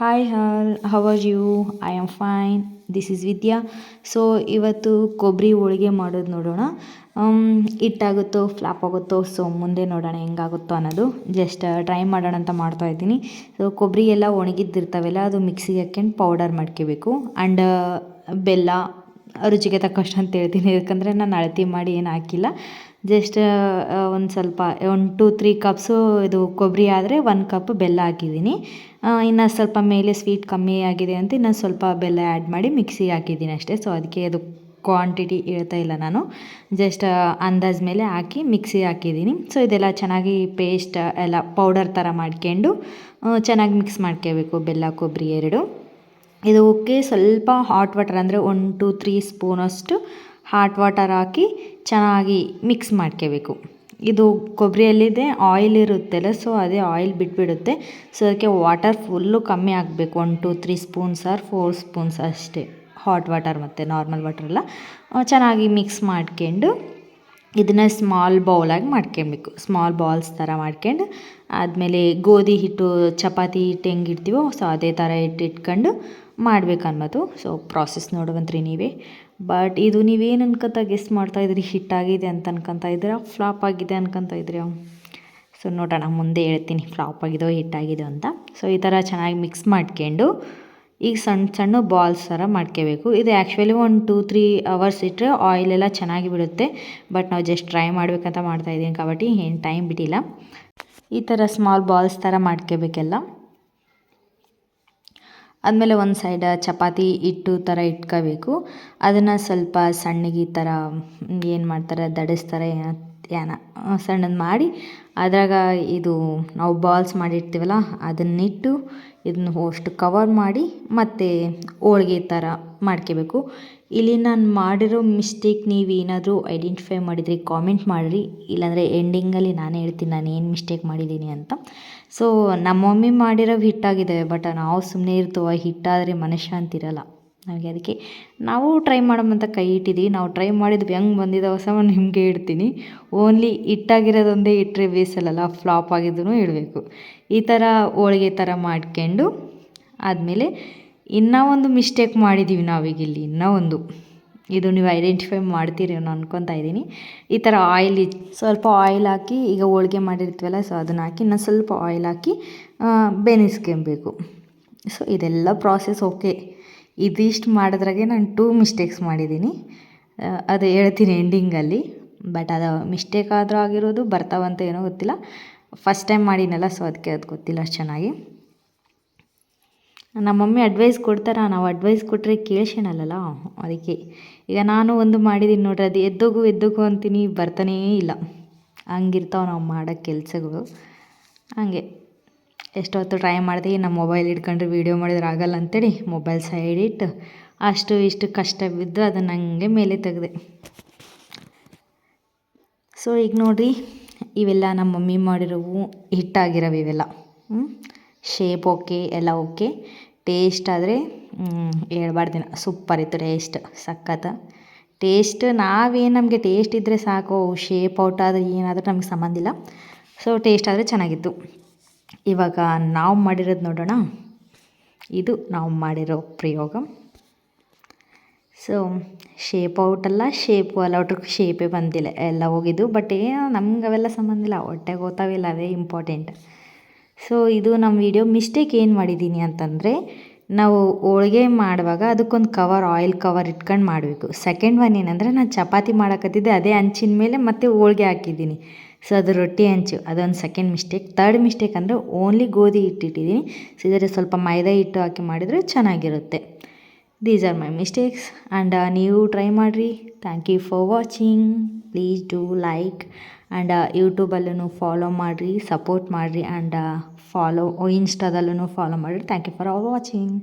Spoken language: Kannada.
Hi all, how are you? I am fine. This is Vidya. So ಇವತ್ತು ಕೊಬ್ಬರಿ ಹೋಳಿಗೆ ಮಾಡೋದು ನೋಡೋಣ. ಹಿಟ್ಟಾಗುತ್ತೋ ಫ್ಲಾಪ್ ಆಗುತ್ತೋ, ಸೊ ಮುಂದೆ ನೋಡೋಣ ಹೆಂಗಾಗುತ್ತೋ ಅನ್ನೋದು. ಜಸ್ಟ್ ಟ್ರೈ ಮಾಡೋಣ ಅಂತ ಮಾಡ್ತಾಯಿದ್ದೀನಿ. ಸೊ ಕೊಬ್ಬರಿ ಎಲ್ಲ ಒಣಗಿದ್ದಿರ್ತಾವೆಲ್ಲ ಅದು ಮಿಕ್ಸಿಗೆ ಹಾಕ್ಕೊಂಡು ಪೌಡರ್ ಮಾಡ್ಕೋಬೇಕು. ಆ್ಯಂಡ್ ಬೆಲ್ಲ ರುಚಿಗೆ ತಕ್ಕಷ್ಟು ಅಂತ ಹೇಳ್ತೀನಿ, ಯಾಕಂದರೆ ನಾನು ಅಳತೆ ಮಾಡಿ ಏನು ಹಾಕಿಲ್ಲ. ಜಸ್ಟ್ ಒಂದು ಸ್ವಲ್ಪ 1-2-3 ಕಪ್ಸು ಇದು ಕೊಬ್ಬರಿ ಆದರೆ 1 ಕಪ್ ಬೆಲ್ಲ ಹಾಕಿದ್ದೀನಿ. ಇನ್ನು ಸ್ವಲ್ಪ ಮೇಲೆ ಸ್ವೀಟ್ ಕಮ್ಮಿ ಆಗಿದೆ ಅಂತ ಇನ್ನೊಂದು ಸ್ವಲ್ಪ ಬೆಲ್ಲ ಆ್ಯಡ್ ಮಾಡಿ ಮಿಕ್ಸಿಗೆ ಹಾಕಿದ್ದೀನಿ ಅಷ್ಟೇ. ಸೊ ಅದಕ್ಕೆ ಅದು ಕ್ವಾಂಟಿಟಿ ಹೇಳ್ತಾ ಇಲ್ಲ ನಾನು, ಜಸ್ಟ್ ಅಂದಾಜು ಮೇಲೆ ಹಾಕಿ ಮಿಕ್ಸಿಗೆ ಹಾಕಿದ್ದೀನಿ. ಸೊ ಇದೆಲ್ಲ ಚೆನ್ನಾಗಿ ಪೇಸ್ಟ್ ಎಲ್ಲ ಪೌಡರ್ ಥರ ಮಾಡ್ಕೊಂಡು ಚೆನ್ನಾಗಿ ಮಿಕ್ಸ್ ಮಾಡ್ಕೋಬೇಕು, ಬೆಲ್ಲ ಕೊಬ್ಬರಿ ಎರಡು. ಇದಕ್ಕೆ ಸ್ವಲ್ಪ ಹಾಟ್ ವಾಟರ್ ಅಂದರೆ 1-3 ಸ್ಪೂನಷ್ಟು ಹಾಟ್ ವಾಟರ್ ಹಾಕಿ ಚೆನ್ನಾಗಿ ಮಿಕ್ಸ್ ಮಾಡ್ಕೋಬೇಕು. ಇದು ಕೊಬ್ಬರಿಯಲ್ಲಿದೆ ಆಯಿಲ್ ಇರುತ್ತಲ್ಲ, ಸೊ ಅದೇ ಆಯಿಲ್ ಬಿಟ್ಬಿಡುತ್ತೆ. ಸೊ ಅದಕ್ಕೆ ವಾಟರ್ ಫುಲ್ಲು ಕಮ್ಮಿ ಆಗಬೇಕು, 1-3 ಸ್ಪೂನ್ಸ್ ಆರ್ 4 ಸ್ಪೂನ್ಸ್ ಅಷ್ಟೇ. ಹಾಟ್ ವಾಟರ್ ಮತ್ತು ನಾರ್ಮಲ್ ವಾಟರ್ ಎಲ್ಲ ಚೆನ್ನಾಗಿ ಮಿಕ್ಸ್ ಮಾಡ್ಕೊಂಡು ಇದನ್ನು ಸ್ಮಾಲ್ ಬೌಲಾಗಿ ಮಾಡ್ಕೊಬೇಕು. ಸ್ಮಾಲ್ ಬಾಲ್ಸ್ ಥರ ಮಾಡ್ಕೊಂಡು ಆದಮೇಲೆ ಗೋಧಿ ಹಿಟ್ಟು ಚಪಾತಿ ಹಿಟ್ಟು ಹೆಂಗೆ ಇಡ್ತೀವೋ ಸೊ ಅದೇ ಥರ ಇಟ್ಕೊಂಡು ಮಾಡ್ಬೇಕನ್ನೋದು. ಸೊ ಪ್ರಾಸೆಸ್ ನೋಡುವಂತ್ರಿ ನೀವೇ. ಬಟ್ ಇದು ನೀವೇನು ಅನ್ಕೊತಾ ಗೆಸ್ ಮಾಡ್ತಾಯಿದ್ರಿ, ಹಿಟ್ಟಾಗಿದೆ ಅಂತ ಅನ್ಕೊತಾ ಇದ್ದೀರಾ, ಫ್ಲಾಪ್ ಆಗಿದೆ ಅನ್ಕೊತಾ ಇದ್ದೀರಾ? ಸೊ ನೋಡೋಣ, ಮುಂದೆ ಹೇಳ್ತೀನಿ ಫ್ಲಾಪ್ ಆಗಿದೋ ಹಿಟ್ಟಾಗಿದೋ ಅಂತ. ಸೊ ಈ ಥರ ಚೆನ್ನಾಗಿ ಮಿಕ್ಸ್ ಮಾಡ್ಕೊಂಡು ಈಗ ಸಣ್ಣ ಸಣ್ಣ ಬಾಲ್ಸ್ ಥರ ಮಾಡ್ಕೋಬೇಕು. ಇದು ಆ್ಯಕ್ಚುಲಿ 1-2-3 ಅವರ್ಸ್ ಇಟ್ಟರೆ ಆಯಿಲೆಲ್ಲ ಚೆನ್ನಾಗಿ ಬಿಡುತ್ತೆ. ಬಟ್ ನಾವು ಜಸ್ಟ್ ಟ್ರೈ ಮಾಡಬೇಕಂತ ಮಾಡ್ತಾಯಿದ್ದೀನಿ కాబట్టి ಏನು ಟೈಮ್ ಬಿಟ್ಟಿಲ್ಲ. ಈ ಥರ ಸ್ಮಾಲ್ ಬಾಲ್ಸ್ ಥರ ಮಾಡ್ಕೋಬೇಕೆಲ್ಲ. ಆದಮೇಲೆ ಒಂದು ಸೈಡ್ ಚಪಾತಿ ಹಿಟ್ಟು ಥರ ಇಟ್ಕೋಬೇಕು. ಅದನ್ನು ಸ್ವಲ್ಪ ಸಣ್ಣಗೆ ಈ ಥರ ಏನು ಮಾಡ್ತಾರೆ, ದಡಿಸ್ತಾರೆ, ಏನೋ ಸಣ್ಣದು ಮಾಡಿ ಅದ್ರಾಗ ಇದು ನಾವು ಬಾಲ್ಸ್ ಮಾಡಿರ್ತೀವಲ್ಲ ಅದನ್ನಿಟ್ಟು ಇದನ್ನು ಅಷ್ಟು ಕವರ್ ಮಾಡಿ ಮತ್ತು ಹೋಳ್ಗೆ ಥರ ಮಾಡ್ಕೋಬೇಕು. ಇಲ್ಲಿ ನಾನು ಮಾಡಿರೋ ಮಿಸ್ಟೇಕ್ ನೀವು ಏನಾದರೂ ಐಡೆಂಟಿಫೈ ಮಾಡಿದರೆ ಕಾಮೆಂಟ್ ಮಾಡಿರಿ, ಇಲ್ಲಾಂದರೆ ಎಂಡಿಂಗಲ್ಲಿ ನಾನೇ ಹೇಳ್ತೀನಿ ನಾನು ಏನು ಮಿಸ್ಟೇಕ್ ಮಾಡಿದ್ದೀನಿ ಅಂತ. ಸೊ ನಮ್ಮ ಮಮ್ಮಿ ಮಾಡಿರೋ ಹಿಟ್ಟಾಗಿದೆ, ಬಟ್ ನಾವು ಸುಮ್ಮನೆ ಇರ್ತೀವ, ಹಿಟ್ಟಾದರೆ ಮನಃಶಾಂತಿ ಇರಲ್ಲ ನನಗೆ. ಅದಕ್ಕೆ ನಾವು ಟ್ರೈ ಮಾಡೋಮಂತ ಕೈ ಇಟ್ಟಿದ್ದೀವಿ. ನಾವು ಟ್ರೈ ಮಾಡಿದ್ವಿ ಹೆಂಗೆ ಬಂದಿದ್ದಾವೆ ಸಹ ನಿಮಗೆ ಇಡ್ತೀನಿ. ಓನ್ಲಿ ಹಿಟ್ಟಾಗಿರೋದೊಂದೇ ಇಟ್ಟರೆ ಬೇಸಲ್ಲ, ಫ್ಲಾಪ್ ಆಗಿದ್ದೂ ಇಡಬೇಕು. ಈ ಥರ ಹೋಳಿಗೆ ಥರ ಮಾಡ್ಕೊಂಡು ಆದಮೇಲೆ ಇನ್ನೂ ಒಂದು ಮಿಸ್ಟೇಕ್ ಮಾಡಿದ್ದೀವಿ ನಾವೀಗ ಇಲ್ಲಿ. ಇನ್ನೂ ಒಂದು ಇದು ನೀವು ಐಡೆಂಟಿಫೈ ಮಾಡ್ತೀರಿ ನಾನು ಅನ್ಕೊತಾ ಇದ್ದೀನಿ. ಈ ಥರ ಸ್ವಲ್ಪ ಆಯಿಲ್ ಹಾಕಿ, ಈಗ ಹೋಳ್ಗೆ ಮಾಡಿರ್ತೀವಲ್ಲ ಸೊ ಅದನ್ನು ಹಾಕಿ ಇನ್ನೂ ಸ್ವಲ್ಪ ಆಯಿಲ್ ಹಾಕಿ ಬೇಯಿಸ್ಕೊಬೇಕು. ಸೊ ಇದೆಲ್ಲ ಪ್ರಾಸೆಸ್ ಓಕೆ. ಇದಿಷ್ಟು ಮಾಡಿದ್ರಾಗೆ ನಾನು 2 ಮಿಸ್ಟೇಕ್ಸ್ ಮಾಡಿದ್ದೀನಿ, ಅದು ಹೇಳ್ತೀನಿ ಎಂಡಿಂಗಲ್ಲಿ. ಬಟ್ ಅದು ಮಿಸ್ಟೇಕ್ ಆದರೂ ಆಗಿರೋದು, ಬರ್ತಾವಂತ ಏನೋ ಗೊತ್ತಿಲ್ಲ. ಫಸ್ಟ್ ಟೈಮ್ ಮಾಡಿನಲ್ಲ, ಸೊ ಅದಕ್ಕೆ ಅದು ಗೊತ್ತಿಲ್ಲ ಅಷ್ಟು ಚೆನ್ನಾಗಿ. ನಮ್ಮ ಮಮ್ಮಿ ಅಡ್ವೈಸ್ ಕೊಡ್ತಾರೆ, ನಾವು ಅಡ್ವೈಸ್ ಕೊಟ್ಟರೆ ಕೇಳ್ಸೋಣಲ್ಲ, ಅದಕ್ಕೆ. ಈಗ ನಾನು ಒಂದು ಮಾಡಿದ್ದೀನಿ ನೋಡ್ರಿ, ಅದು ಎದ್ದೋಗು ಅಂತೀನಿ, ಬರ್ತಾನೇ ಇಲ್ಲ. ಹಂಗಿರ್ತಾವೆ ನಾವು ಮಾಡೋ ಕೆಲಸಗಳು. ಹಾಗೆ ಎಷ್ಟೊತ್ತು ಟ್ರೈ ಮಾಡಿದೆ, ನಮ್ಮ ಮೊಬೈಲ್ ಹಿಡ್ಕೊಂಡ್ರೆ ವೀಡಿಯೋ ಮಾಡಿದ್ರೆ ಆಗಲ್ಲ ಅಂತೇಳಿ ಮೊಬೈಲ್ ಸೈಡ್ ಇಟ್ಟು ಅಷ್ಟು ಇಷ್ಟು ಕಷ್ಟ ಬಿದ್ದು ಅದನ್ನು ಹಂಗೆ ಮೇಲೆ ತೆಗೆದೆ. ಸೊ ಈಗ ನೋಡಿರಿ, ಇವೆಲ್ಲ ನಮ್ಮ ಮಮ್ಮಿ ಮಾಡಿರೋವು ಹಿಟ್ಟಾಗಿರೋವು ಇವೆಲ್ಲ. ಶೇಪ್ ಓಕೆ, ಎಲ್ಲ ಓಕೆ. ಟೇಸ್ಟ್ ಆದರೆ ಹೇಳ್ಬಾರ್ದಿನ, ಸೂಪರ್ ಇತ್ತು ಟೇಸ್ಟ್, ಸಖತ್ ಟೇಸ್ಟ್. ನಮಗೆ ಟೇಸ್ಟ್ ಇದ್ದರೆ ಸಾಕು, ಶೇಪ್ ಔಟ್ ಆದರೆ ಏನಾದರೂ ನಮಗೆ ಸಂಬಂಧ ಇಲ್ಲ. ಸೊ ಟೇಸ್ಟ್ ಆದರೆ ಚೆನ್ನಾಗಿತ್ತು. ಇವಾಗ ನಾವು ಮಾಡಿರೋದು ನೋಡೋಣ. ಇದು ನಾವು ಮಾಡಿರೋ ಪ್ರಯೋಗ. ಸೊ ಶೇಪ್ ಔಟಲ್ಲ, ಶೇಪು ಅಲ್ಲ, ಒಟ್ಟು ಶೇಪೇ ಬಂದಿಲ್ಲ, ಎಲ್ಲ ಹೋಗಿದ್ದು. ಬಟ್ ಏನು ನಮ್ಗೆ ಅವೆಲ್ಲ ಸಂಬಂಧ ಇಲ್ಲ, ಹೊಟ್ಟೆಗೆ ಓದ್ತಾವಿಲ್ಲ, ಅವೇ ಇಂಪಾರ್ಟೆಂಟ್. ಸೊ ಇದು ನಮ್ಮ ವಿಡಿಯೋ ಮಿಸ್ಟೇಕ್ ಏನು ಮಾಡಿದ್ದೀನಿ ಅಂತಂದರೆ, ನಾವು ಹೋಳ್ಗೆ ಮಾಡುವಾಗ ಅದಕ್ಕೊಂದು ಕವರ್, ಆಯಿಲ್ ಕವರ್ ಇಟ್ಕೊಂಡು ಮಾಡಬೇಕು. ಸೆಕೆಂಡ್ ಒನ್ ಏನಂದರೆ, ನಾನು ಚಪಾತಿ ಮಾಡೋಕತ್ತಿದ್ದೆ, ಅದೇ ಹಂಚಿನ ಮೇಲೆ ಮತ್ತೆ ಹೋಳ್ಗೆ ಹಾಕಿದ್ದೀನಿ. ಸೊ ಅದು ರೊಟ್ಟಿ ಹಂಚು, ಅದೊಂದು ಸೆಕೆಂಡ್ ಮಿಸ್ಟೇಕ್. ಥರ್ಡ್ ಮಿಸ್ಟೇಕ್ ಅಂದರೆ ಓನ್ಲಿ ಗೋಧಿ ಹಿಟ್ಟಿಟ್ಟಿದ್ದೀನಿ. ಸೊ ಇದರಲ್ಲಿ ಸ್ವಲ್ಪ ಮೈದಾ ಹಿಟ್ಟು ಹಾಕಿ ಮಾಡಿದರೆ ಚೆನ್ನಾಗಿರುತ್ತೆ. These are my mistakes. And ನೀವು ಟ್ರೈ ಮಾಡಿರಿ. Thank you for watching. Please do like. And ಯೂಟ್ಯೂಬಲ್ಲೂ ಫಾಲೋ ಮಾಡಿರಿ, ಸಪೋರ್ಟ್ ಮಾಡಿರಿ. ಆ್ಯಂಡ್ ಇನ್ಸ್ಟಾದಲ್ಲೂ ಫಾಲೋ ಮಾಡಿರಿ. Thank you for all watching.